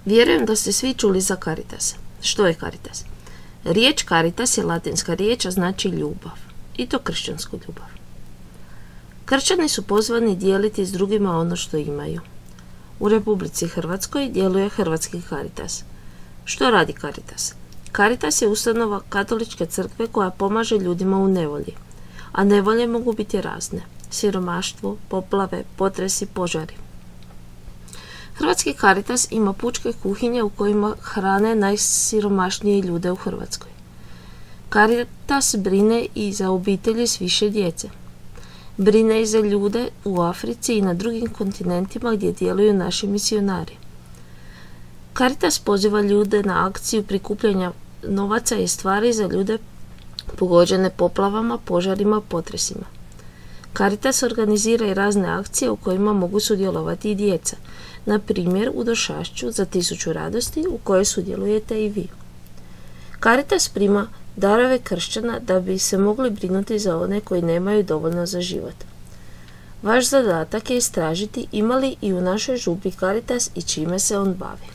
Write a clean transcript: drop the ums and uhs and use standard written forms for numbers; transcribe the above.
Vjerujem da ste svi čuli za Caritas. Što je Caritas? Riječ Caritas je latinska riječ, a znači ljubav. I to kršćansku ljubav. Kršćani su pozvani dijeliti s drugima ono što imaju. U Republici Hrvatskoj djeluje Hrvatski Caritas. Što radi Caritas? Caritas je ustanova Katoličke crkve koja pomaže ljudima u nevolji. A nevolje mogu biti razne. Siromaštvo, poplave, potresi, požari. Hrvatski Caritas ima pučke kuhinje u kojima hrane najsiromašnije ljude u Hrvatskoj. Caritas brine i za obitelji s više djece. Brine i za ljude u Africi i na drugim kontinentima gdje djeluju naši misionari. Caritas poziva ljude na akciju prikupljanja novaca i stvari za ljude pogođene poplavama, požarima, potresima. Caritas organizira i razne akcije u kojima mogu sudjelovati i djeca, na primjer u Došašću za 1000 radosti u kojoj sudjelujete i vi. Caritas prima darove kršćana da bi se mogli brinuti za one koji nemaju dovoljno za život. Vaš zadatak je istražiti ima li i u našoj župi Caritas i čime se on bavi.